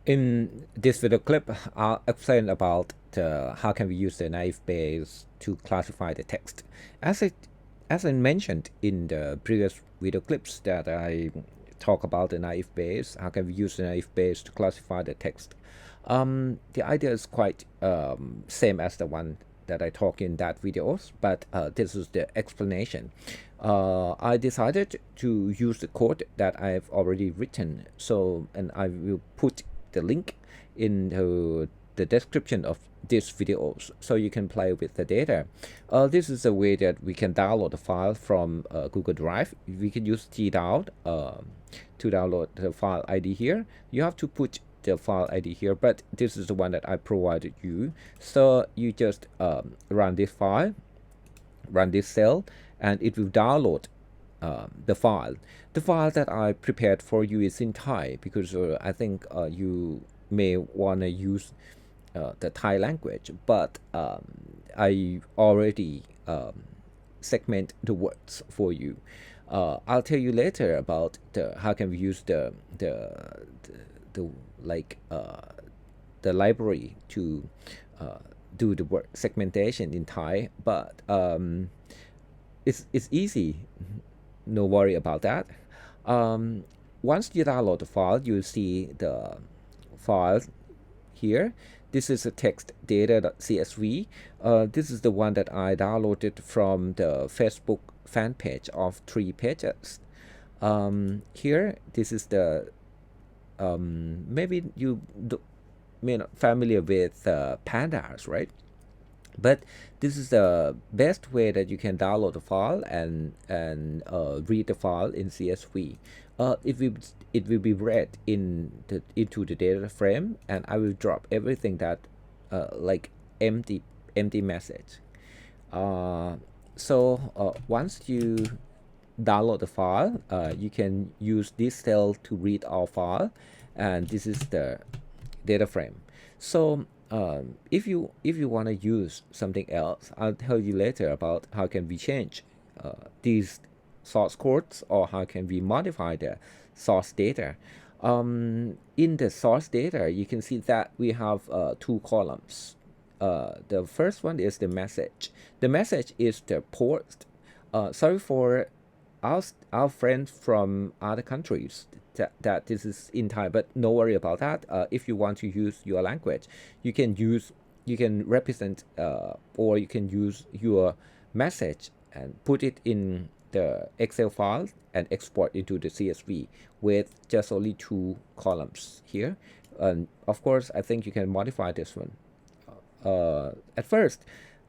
In this video clip, I'll explain about how can we use the naive Bayes to classify the text. As I mentioned in the previous video clips that I talk about the naive Bayes, how can we use the naive Bayes to classify the text. The idea is quite same as the one that I talk in that videos, but this is the explanation. I decided to use the code that I've already written, and I will put the link in the description of these videos so you can play with the data. This is a way that we can download the file from Google Drive. We can use tdown to download the file ID here. You have to put the file ID here, but this is the one that I provided you. So you just run this file, run this cell, and it will download the file. The file that I prepared for you is in Thai because I think you may want to use the Thai language, but I already segment the words for you. I'll tell you later about how can we use the library to do the word segmentation in Thai, but it's easy. No worry about that. Once you download the file, you'll see the file here. This is a text data.csv. This is the one that I downloaded from the Facebook fan page of 3 pages. Here, this is the maybe you may not familiar with pandas, right? But this is the best way that you can download the file and read the file in CSV. It will be read into the data frame, and I will drop everything that like empty message. Once you download the file, you can use this cell to read our file, and this is the data frame. So if you want to use something else, I'll tell you later about how can we change these source codes, or how can we modify the source data. In the source data, you can see that we have 2 columns. The first one is the message. The message is the post. Sorry for our friends from other countries that this is in Thai, but no worry about that. If you want to use your language, you can represent or you can use your message and put it in the Excel file and export into the CSV with just only 2 columns here. And of course, I think you can modify this one. At first,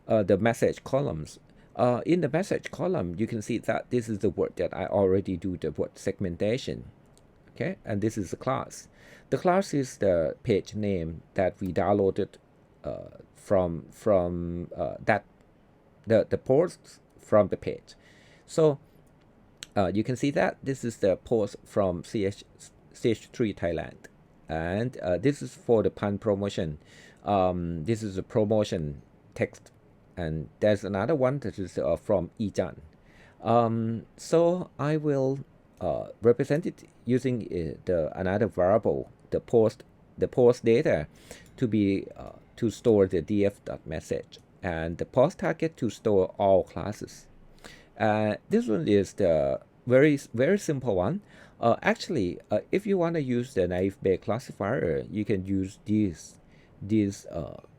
the message columns. In the message column, you can see that this is the word that I already do the word segmentation. Okay, and this is the class. The class is the page name that we downloaded from that the posts from the page. So you can see that this is the post from CH3 Thailand, and this is for the Pan promotion. This is a promotion text, and there's another one that is from Ijan. So I will represent it using another variable, the post data, to be to store the df.message, and the post target to store all classes. This one is the very simple one. Actually, if you want to use the naive Bayes classifier, you can use this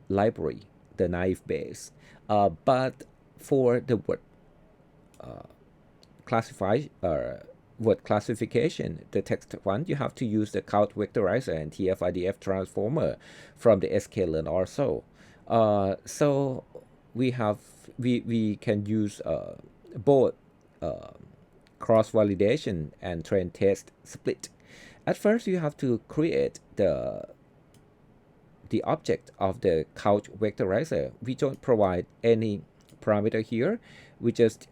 library, the naive Bayes. But for the word word classification, the text one, you have to use the Count Vectorizer and TF-IDF transformer from the sklearn also. So we can use both cross-validation and train test split. At first, you have to create the object of the Count Vectorizer. We don't provide any parameter here. We just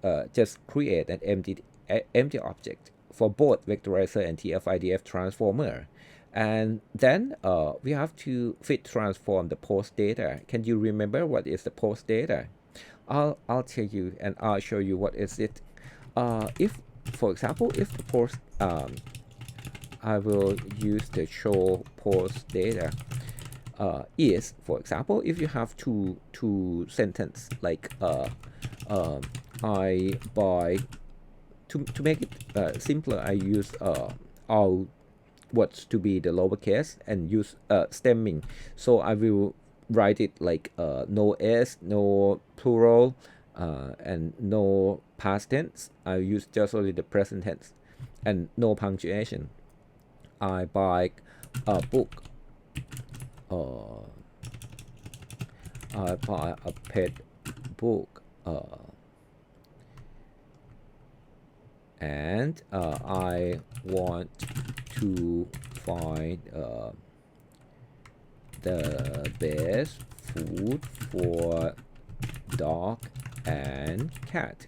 create an empty object for both vectorizer and TF-IDF transformer. And then we have to fit transform the post data. Can you remember what is the post data? I'll tell you, and I'll show you what is it. If, for example, if the post I will use the show post data. Is, for example, if you have two sentence like I buy, to make it simpler, I use all words to be the lowercase and use stemming. So I will write it like no s, no plural, and no past tense. I use just only the present tense and no punctuation. I buy a book. I buy a pet book. And I want to find the best food for dog and cat.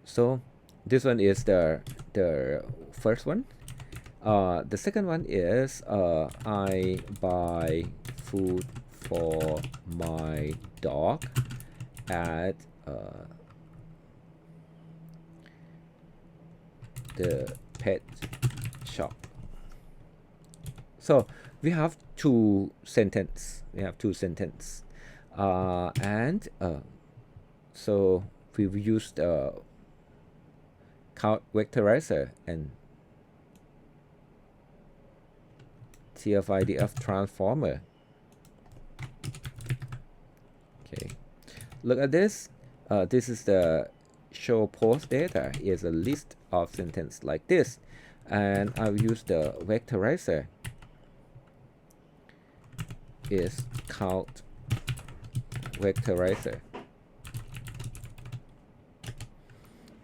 So this one is the first one. The second one is I buy food for my dog at the pet shop. So we have two sentences. And so we've used count vectorizer and TF-IDF transformer. Okay, look at this. This is the show post data. Is a list of sentence like this, and I'll use the vectorizer. Is count vectorizer,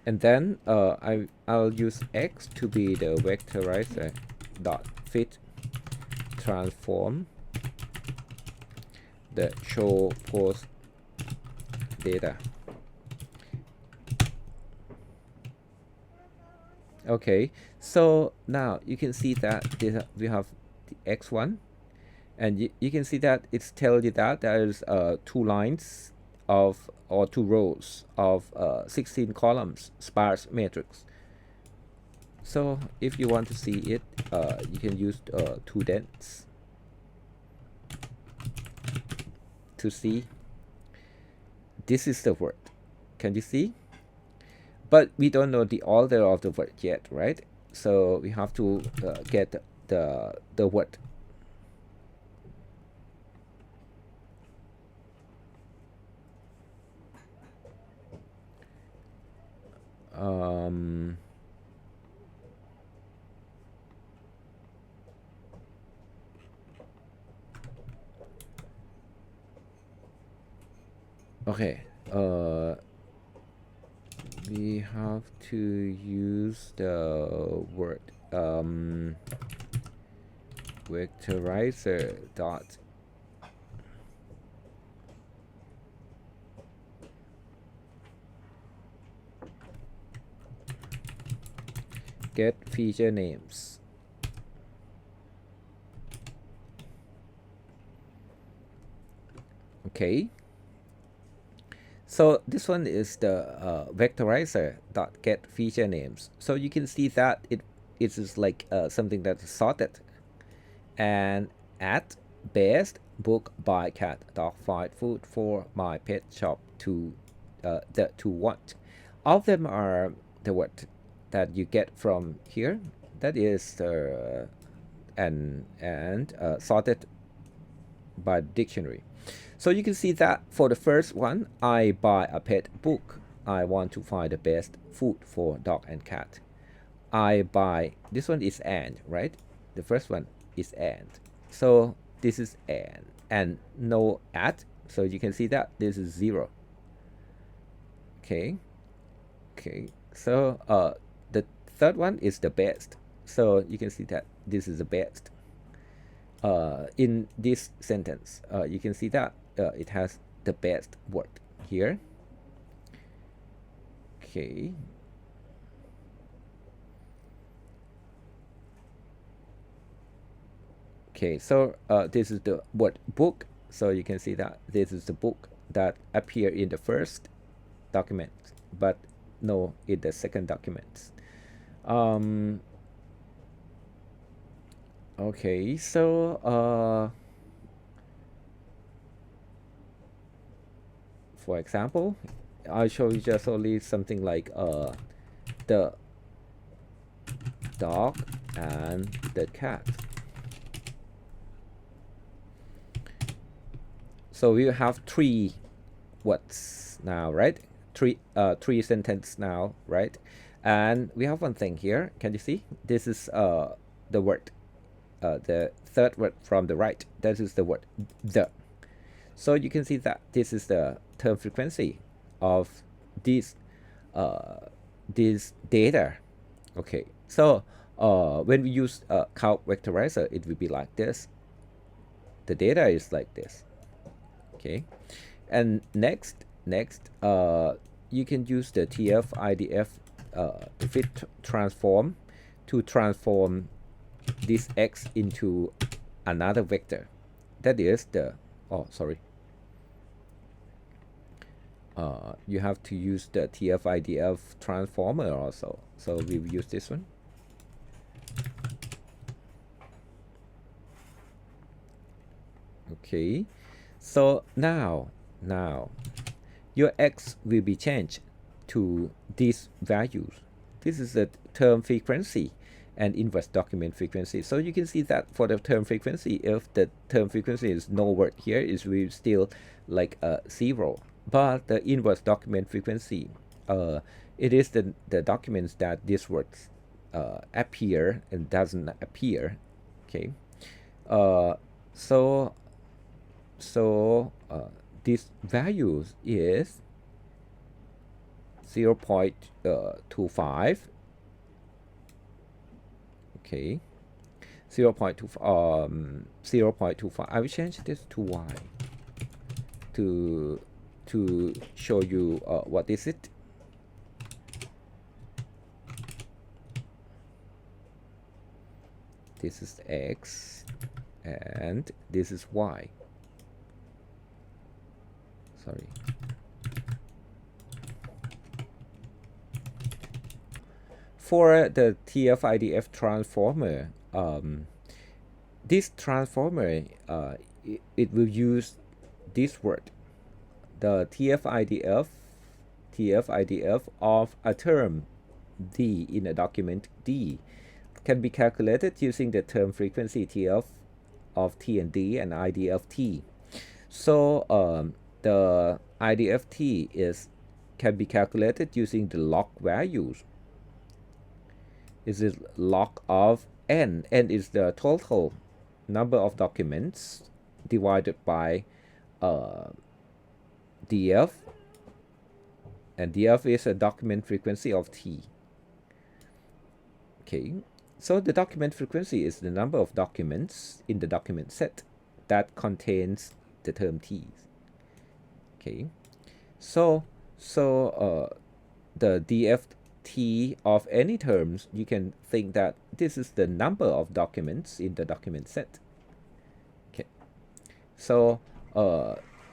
and then I'll use X to be the vectorizer dot fit transform the show post data. Okay, so now you can see that we have the X1, and you can see that it's telling you that there's 2 lines of, or 2 rows of 16 columns sparse matrix. So if you want to see it, you can use 2dents to see. This is the word. Can you see? But we don't know the order of the word yet, right? So we have to get the word. Okay, we have to use the word vectorizer dot get feature names. Okay, so this one is the vectorizer dot get feature names. So you can see that it is like something that's sorted, and at best book by cat dog find food for my pet shop to the to what. All of them are the word that you get from here. That is and sorted by dictionary. So you can see that for the first one, I buy a pet book. I want to find the best food for dog and cat. I buy, this one is and, right? The first one is and. So this is and no at. So you can see that this is 0. Okay. Okay. So the third one is the best. So you can see that this is the best. In this sentence, you can see that it has the best word here. Okay. Okay, so this is the word book. So you can see that this is the book that appear in the first document, but no in the second document. Okay, so for example, I'll show you just only something like the dog and the cat. So we have three words now, right? Three sentence now, right? And we have one thing here. Can you see? This is the word, the third word from the right. That is the word the. So you can see that this is the term frequency of this this data. Okay, so when we use count vectorizer, it will be like this. The data is like this. Okay, and next you can use the TF-IDF fit transform to transform this x into another vector. That is the, oh sorry, you have to use the TF-IDF transformer also. So we will use this one. Okay, so now your x will be changed to these values. This is the term frequency and inverse document frequency. So you can see that for the term frequency, if the term frequency is no word here, it will still like a 0. But the inverse document frequency, it is the documents that these words appear and doesn't appear. Okay, uh, so this values is 0.25. Okay, 0.25. I will change this to y to show you what is it. This is x and this is y. Sorry. For the TF-IDF transformer, this transformer, it will use this word, the TF-IDF of a term D in a document D can be calculated using the term frequency TF of T and D and IDF-T. So the IDF-T can be calculated using the log values. Is it log of n? N is the total number of documents divided by df, and df is a document frequency of t. Okay, so the document frequency is the number of documents in the document set that contains the term t. Okay, so the dft of any terms, you can think that this is the number of documents in the document set. Okay, so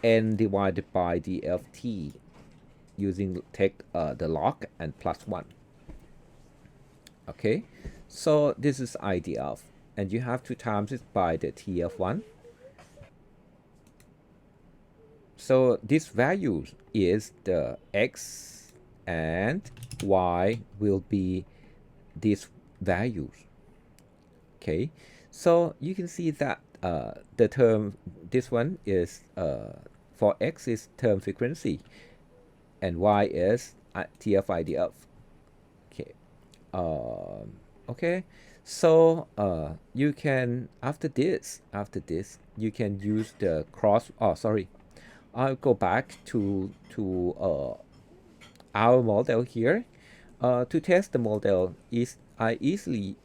n divided by dft using take the log and plus 1. Okay, so this is IDF, and you have to times it by the TF1. So this value is the x, and y will be these values. Okay, so you can see that the term, this one is for x is term frequency and y is TF-IDF. Okay, okay, so you can, after this you can use the cross, oh sorry, I'll go back to our model here. To test the model, I easily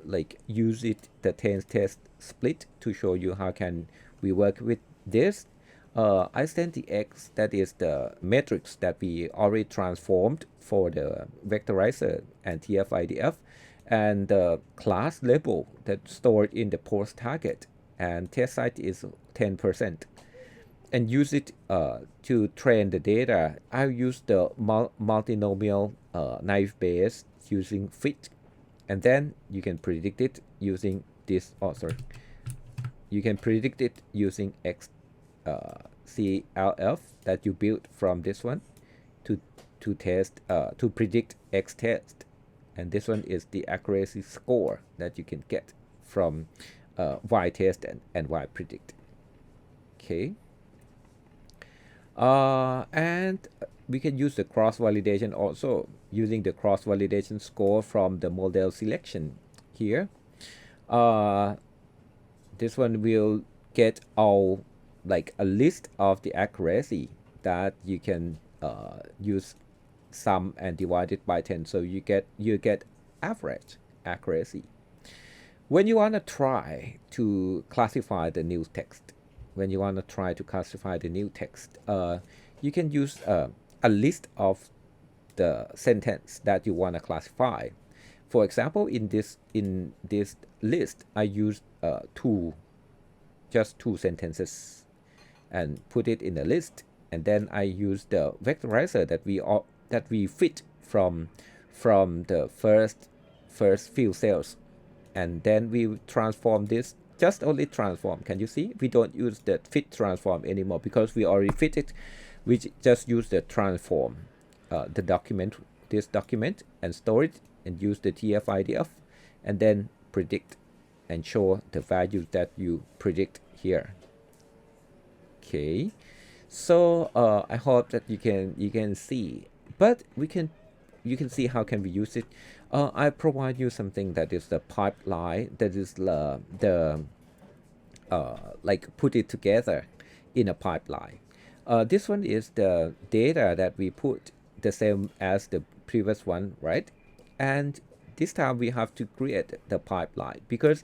like use it the test split to show you how can we work with this. I send the x, that is the matrix that we already transformed for the vectorizer and TF-IDF, and the class label that stored in the post target, and test site is 10%, and use it to train the data. I use the multinomial naive Bayes using fit, and then you can predict it using this also. You can predict it using CLF that you built from this one to test to predict X test, and this one is the accuracy score that you can get from Y test and Y predict. Okay. And we can use the cross validation also, using the cross validation score from the model selection here. This one will get all like a list of the accuracy that you can use sum and divide it by 10, so you get average accuracy. When you want to try to classify the new text, you can use a list of the sentence that you want to classify. For example, in this list, I used just two sentences and put it in the list, and then I use the vectorizer that we fit from the first few cells, and then we transform this, just only transform. Can you see? We don't use the fit transform anymore because we already fit it. We just use the transform this document and store it and use the TF-IDF and then predict and show the values that you predict here. Okay, so I hope that you can see, but you can see how can we use it. I provide you something that is the pipeline, that is the like put it together in a pipeline. This one is the data that we put the same as the previous one, right? And this time we have to create the pipeline because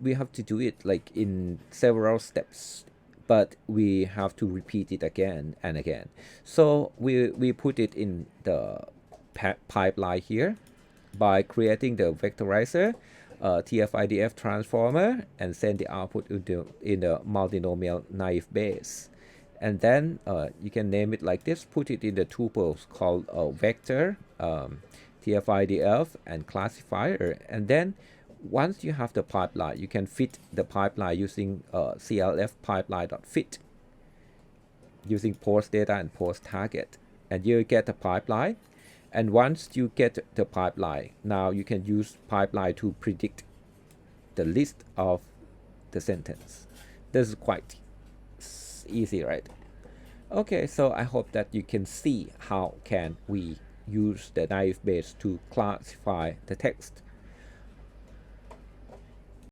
we have to do it like in several steps, but we have to repeat it again and again. So we put it in the pipeline here by creating the vectorizer, TF-IDF transformer, and send the output in the multinomial naive Bayes. And then you can name it like this, put it in the tuples called vector, TF-IDF, and classifier. And then once you have the pipeline, you can fit the pipeline using CLF pipeline.fit, using post data and post target, and you get the pipeline. And once you get the pipeline, now you can use pipeline to predict the list of the sentence. This is quite easy, right? Okay, so I hope that you can see how can we use the naive Bayes to classify the text.